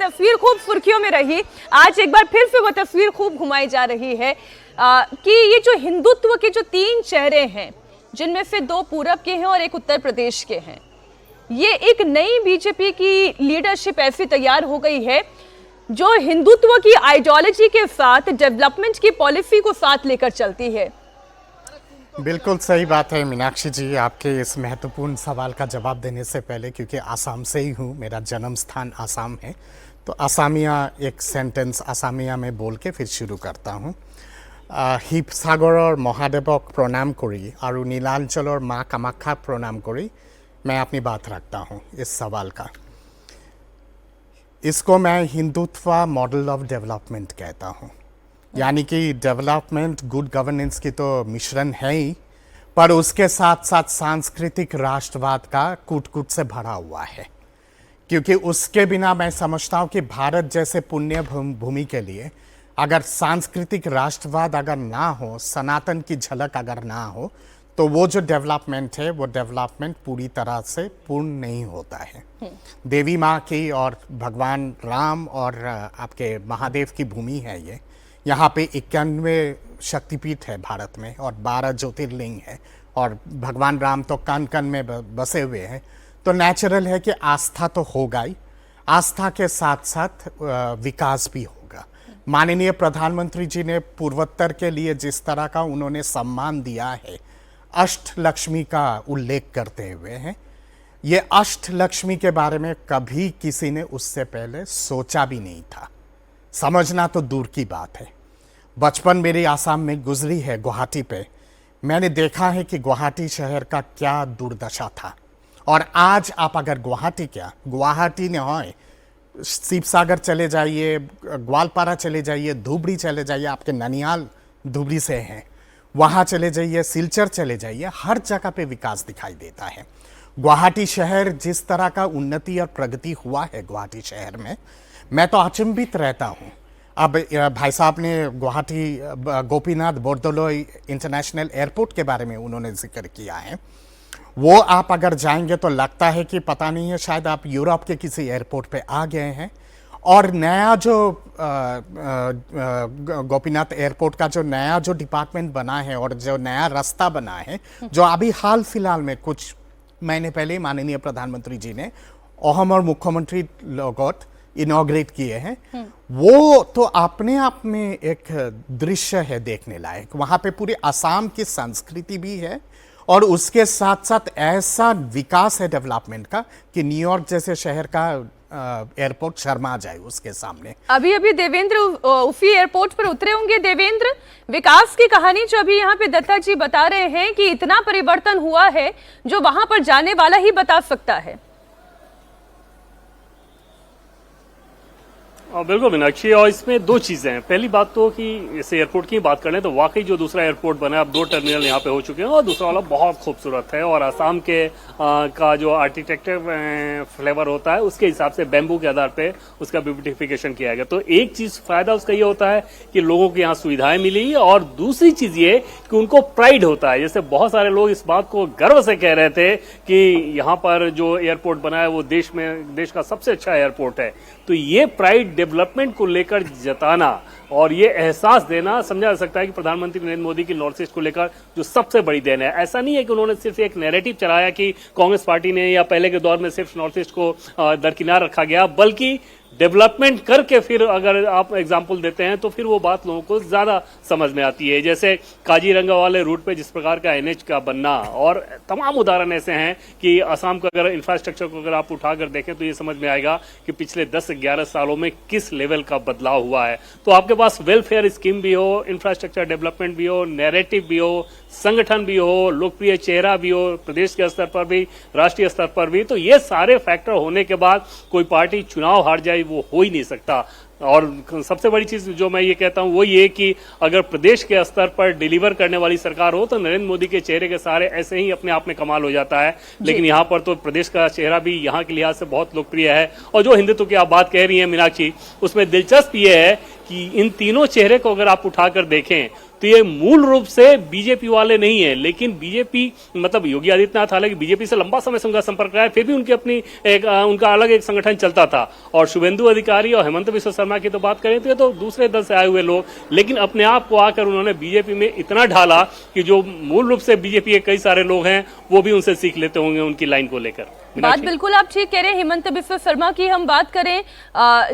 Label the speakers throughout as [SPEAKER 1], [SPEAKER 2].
[SPEAKER 1] तस्वीर खूब सुर्खियों में रही, आज एक बार फिर से वो तस्वीर खूब घुमाई जा रही है कि ये जो हिंदुत्व के जो 3 चेहरे हैं, जिनमें से 2 पूरब के हैं और एक उत्तर प्रदेश के हैं, ये एक नई बीजेपी की लीडरशिप ऐसी तैयार हो गई है जो हिंदुत्व की आइडियोलॉजी के साथ डेवलपमेंट की पॉलिसी को साथ लेकर चलती है।
[SPEAKER 2] बिल्कुल सही बात है मीनाक्षी जी, आपके इस महत्वपूर्ण सवाल का जवाब देने से पहले, क्योंकि आसाम से ही हूँ, मेरा जन्म स्थान आसाम है, तो आसामिया एक सेंटेंस आसामिया में बोल के फिर शुरू करता हूँ। শিৱসাগৰৰ মহাদেৱক प्रणाम करी और नीलांचल माँ कामाख्या प्रणाम करी मैं अपनी बात रखता हूँ इस सवाल का। इसको मैं हिंदुत्व मॉडल ऑफ डेवलपमेंट कहता हूँ, यानी कि डेवलपमेंट गुड गवर्नेंस की तो मिश्रण है ही, पर उसके साथ साथ सांस्कृतिक राष्ट्रवाद का कूट-कूट से भरा हुआ है। क्योंकि उसके बिना मैं समझता हूँ कि भारत जैसे पुण्य भूमि के लिए अगर सांस्कृतिक राष्ट्रवाद अगर ना हो, सनातन की झलक अगर ना हो, तो वो जो डेवलपमेंट है वो डेवलपमेंट पूरी तरह से पूर्ण नहीं होता है। देवी माँ की और भगवान राम और आपके महादेव की भूमि है ये। यहाँ पे 91 शक्तिपीठ है भारत में और 12 ज्योतिर्लिंग है और भगवान राम तो कण कण में बसे हुए हैं, तो नेचुरल है कि आस्था तो होगा ही, आस्था के साथ साथ विकास भी होगा। माननीय प्रधानमंत्री जी ने पूर्वोत्तर के लिए जिस तरह का उन्होंने सम्मान दिया है, अष्टलक्ष्मी का उल्लेख करते हुए हैं, ये अष्टलक्ष्मी के बारे में कभी किसी ने उससे पहले सोचा भी नहीं था। समझना तो दूर की बात है। बचपन मेरी आसाम में गुजरी है गुवाहाटी पे, मैंने देखा है कि गुवाहाटी शहर का क्या दुर्दशा था। और आज आप अगर गुवाहाटी न हो, शिवसागर चले जाइए, ग्वालपारा चले जाइए, धुबरी चले जाइए, आपके ननिहाल धुबरी से हैं, वहाँ चले जाइए, सिलचर चले जाइए, हर जगह पे विकास दिखाई देता है। गुवाहाटी शहर जिस तरह का उन्नति और प्रगति हुआ है गुवाहाटी शहर में, मैं तो अचंभित रहता हूँ। अब भाई साहब ने गुवाहाटी गोपीनाथ बोरदोलोई इंटरनेशनल एयरपोर्ट के बारे में उन्होंने जिक्र किया है, वो आप अगर जाएंगे तो लगता है कि पता नहीं है, शायद आप यूरोप के किसी एयरपोर्ट पे आ गए हैं। और नया जो गोपीनाथ एयरपोर्ट का जो नया जो डिपार्टमेंट बना है और जो नया रास्ता बना है, जो अभी हाल फिलहाल में कुछ महीने पहले माननीय प्रधानमंत्री जी ने अहोम और मुख्यमंत्री लोगों इनॉग्रेट किए हैं, वो तो अपने आप में एक दृश्य है देखने लायक। वहाँ पे पूरी असम की संस्कृति भी है और उसके साथ साथ ऐसा विकास है डेवलपमेंट का कि न्यूयॉर्क जैसे शहर का एयरपोर्ट शर्मा जाए उसके सामने।
[SPEAKER 1] अभी देवेंद्र उसी एयरपोर्ट पर उतरे होंगे। देवेंद्र, विकास की कहानी जो अभी यहाँ पे दत्ता जी बता रहे हैं कि इतना परिवर्तन हुआ है जो वहां पर जाने वाला ही बता सकता है।
[SPEAKER 3] बिल्कुल मीनाक्षी, और इसमें 2 चीजें हैं। पहली बात तो कि जैसे एयरपोर्ट की बात करें तो वाकई जो दूसरा एयरपोर्ट बना है, अब 2 टर्मिनल यहाँ पे हो चुके हैं और दूसरा वाला बहुत खूबसूरत है और आसाम के का जो आर्किटेक्चर फ्लेवर होता है उसके हिसाब से बैम्बू के आधार पे उसका ब्यूटिफिकेशन किया गया। तो एक चीज फायदा उसका ये होता है कि लोगों को यहाँ सुविधाएं मिली, और दूसरी चीज ये कि उनको प्राइड होता है। जैसे बहुत सारे लोग इस बात को गर्व से कह रहे थे कि यहाँ पर जो एयरपोर्ट बना है वो देश का सबसे अच्छा एयरपोर्ट है। तो ये प्राइड डेवलपमेंट को लेकर जताना और ये एहसास देना समझा जा सकता है कि प्रधानमंत्री नरेंद्र मोदी की नॉर्थ ईस्ट को लेकर जो सबसे बड़ी देन है। ऐसा नहीं है कि उन्होंने सिर्फ एक नैरेटिव चलाया कि कांग्रेस पार्टी ने या पहले के दौर में सिर्फ नॉर्थ ईस्ट को दरकिनार रखा गया, बल्कि डेवलपमेंट करके फिर अगर आप एग्जाम्पल देते हैं तो फिर वो बात लोगों को ज्यादा समझ में आती है। जैसे काजीरंगा वाले रूट पे जिस प्रकार का एनएच का बनना, और तमाम उदाहरण ऐसे हैं कि असम का अगर इंफ्रास्ट्रक्चर को अगर आप उठाकर देखें तो ये समझ में आएगा कि पिछले 10-11 सालों में किस लेवल का बदलाव हुआ है। तो आपके पास वेलफेयर स्कीम भी हो, इंफ्रास्ट्रक्चर डेवलपमेंट भी हो, नैरेटिव भी हो, संगठन भी हो, लोकप्रिय चेहरा भी हो, प्रदेश के स्तर पर भी, राष्ट्रीय स्तर पर भी, तो ये सारे फैक्टर होने के बाद कोई पार्टी चुनाव हार जाए वो हो ही नहीं सकता। और सबसे बड़ी चीज जो मैं ये कहता हूं वो ये कि अगर प्रदेश के स्तर पर डिलीवर करने वाली सरकार हो तो नरेंद्र मोदी के चेहरे के सहारे ऐसे ही अपने आप में कमाल हो जाता है। लेकिन यहाँ पर तो प्रदेश का चेहरा भी यहाँ के लिहाज से बहुत लोकप्रिय है। और जो हिंदुत्व की आप बात कह रही हैं मीनाक्षी, उसमें दिलचस्प ये है कि इन तीनों चेहरे को अगर आप उठाकर देखें तो ये मूल रूप से बीजेपी वाले नहीं है, लेकिन बीजेपी मतलब योगी आदित्यनाथ हालांकि बीजेपी से लंबा समय से उनका संपर्क रहा है, फिर भी उनकी अपनी उनका अलग एक संगठन चलता था। और शुभेंदु अधिकारी और हेमंत बिस्वा शर्मा की तो बात करें तो ये तो दूसरे दल से आए हुए लोग, लेकिन अपने आप को आकर उन्होंने बीजेपी में इतना ढाला कि जो मूल रूप से बीजेपी के कई सारे लोग हैं वो भी उनसे सीख लेते होंगे उनकी लाइन को लेकर।
[SPEAKER 1] बात बिल्कुल आप ठीक कह रहे हैं। हेमंत बिस्वा शर्मा की हम बात करें,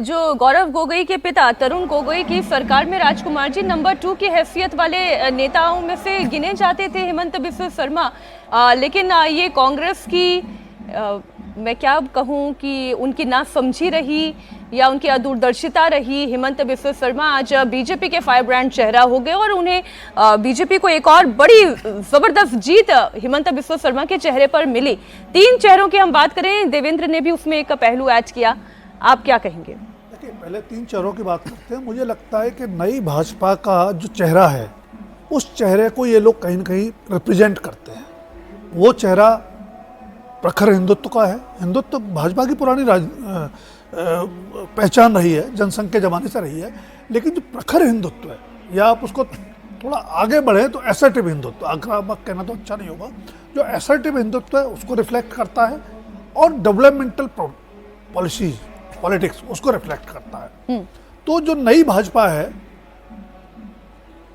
[SPEAKER 1] जो गौरव गोगोई के पिता तरुण गोगोई की सरकार में राजकुमार जी नंबर 2 की हैसियत वाले नेताओं में से गिने जाते थे हेमंत बिस्वा शर्मा। लेकिन ये कांग्रेस की मैं क्या कहूं कि उनकी नासमझी रही या उनकी अदूरदर्शिता रही। हेमंत बिस्वा शर्मा आज बीजेपी के फायर ब्रांड चेहरा हो गए और उन्हें बीजेपी को एक और बड़ी जबरदस्त जीत हेमंत बिस्वा शर्मा के चेहरे पर मिली। 3 चेहरों की हम बात करें, देवेंद्र ने भी उसमें एक पहलू ऐड किया, आप क्या कहेंगे?
[SPEAKER 4] देखिए, पहले 3 चेहरों की बात करते हैं। मुझे लगता है कि नई भाजपा का जो चेहरा है उस चेहरे को ये लोग कहीं न कहीं रिप्रेजेंट करते हैं। वो चेहरा प्रखर हिंदुत्व का है। हिंदुत्व भाजपा की पुरानी पहचान रही है, जनसंघ के जमाने से रही है, लेकिन जो प्रखर हिंदुत्व है या आप उसको थोड़ा आगे बढ़े तो असर्टिव हिंदुत्व, आक्रामक कहना तो अच्छा नहीं होगा, जो असर्टिव हिंदुत्व है उसको रिफ्लेक्ट करता है और डेवलपमेंटल पॉलिसीज पॉलिटिक्स उसको रिफ्लेक्ट करता है। तो जो नई भाजपा है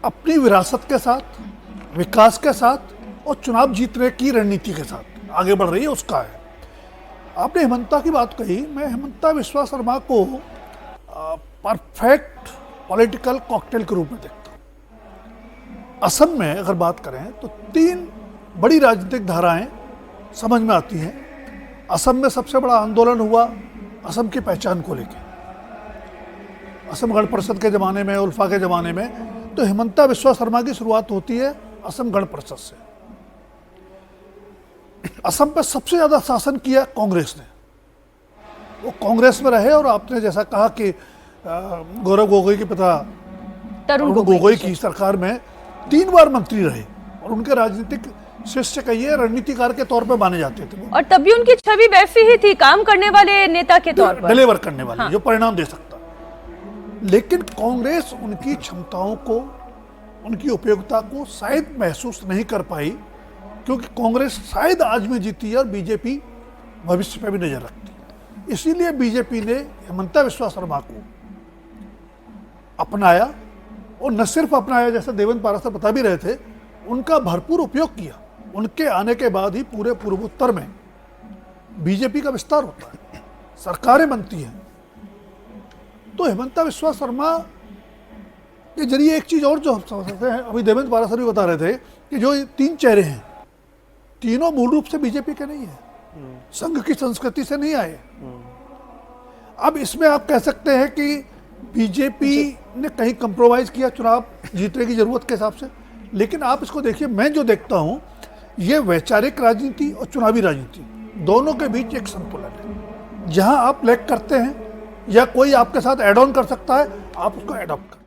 [SPEAKER 4] अपनी विरासत के साथ, विकास के साथ और चुनाव जीतने की रणनीति के साथ आगे बढ़ रही है, उसका है। आपने हेमंता की बात कही, मैं हेमंता बिस्वा शर्मा को परफेक्ट पॉलिटिकल कॉकटेल के रूप में देखता हूँ। असम में अगर बात करें तो 3 बड़ी राजनीतिक धाराएं समझ में आती हैं। असम में सबसे बड़ा आंदोलन हुआ असम की पहचान को लेकर, असम गण परिषद के ज़माने में, उल्फा के ज़माने में। तो हेमंता बिस्वा शर्मा की शुरुआत होती है असम गण परिषद से। असम पर सबसे ज़्यादा शासन किया कांग्रेस ने, वो कांग्रेस में रहे। और आपने जैसा कहा कि गौरव गोगोई के पिता तरुण गोगोई की सरकार में 3 बार मंत्री रहे और उनके राजनीतिक शिष्य कहिए रणनीतिकार के तौर पर माने जाते थे।
[SPEAKER 1] और तब भी उनकी छवि वैसी ही थी, काम करने वाले नेता के तौर पर,
[SPEAKER 4] डिलीवर करने वाले, जो परिणाम दे सकता। लेकिन कांग्रेस उनकी क्षमताओं को, उनकी उपयोगिता को शायद महसूस नहीं कर पाई, क्योंकि कांग्रेस शायद आज में जीती है और बीजेपी भविष्य पे भी नजर रखती है। इसीलिए बीजेपी ने हेमंता बिस्वा शर्मा को अपनाया और न सिर्फ अपनाया, जैसे देवेंद्र पाराशर बता भी रहे थे, उनका भरपूर उपयोग किया। उनके आने के बाद ही पूरे पूर्वोत्तर में बीजेपी का विस्तार होता है, सरकारें बनती हैं। तो हेमंता बिस्वा शर्मा के जरिए एक चीज और जो हम समझ सकते हैं, अभी देवेंद्र पाराशर भी बता रहे थे कि जो 3 चेहरे हैं, तीनों मूल रूप से बीजेपी के नहीं है, संघ की संस्कृति से नहीं आए। अब इसमें आप कह सकते हैं कि बीजेपी ने कहीं कंप्रोमाइज किया चुनाव जीतने की जरूरत के हिसाब से, लेकिन आप इसको देखिए, मैं जो देखता हूं ये वैचारिक राजनीति और चुनावी राजनीति दोनों के बीच एक संतुलन है। जहां आप लैग करते हैं या कोई आपके साथ एड ऑन कर सकता है, आप उसको एडॉप्ट करें।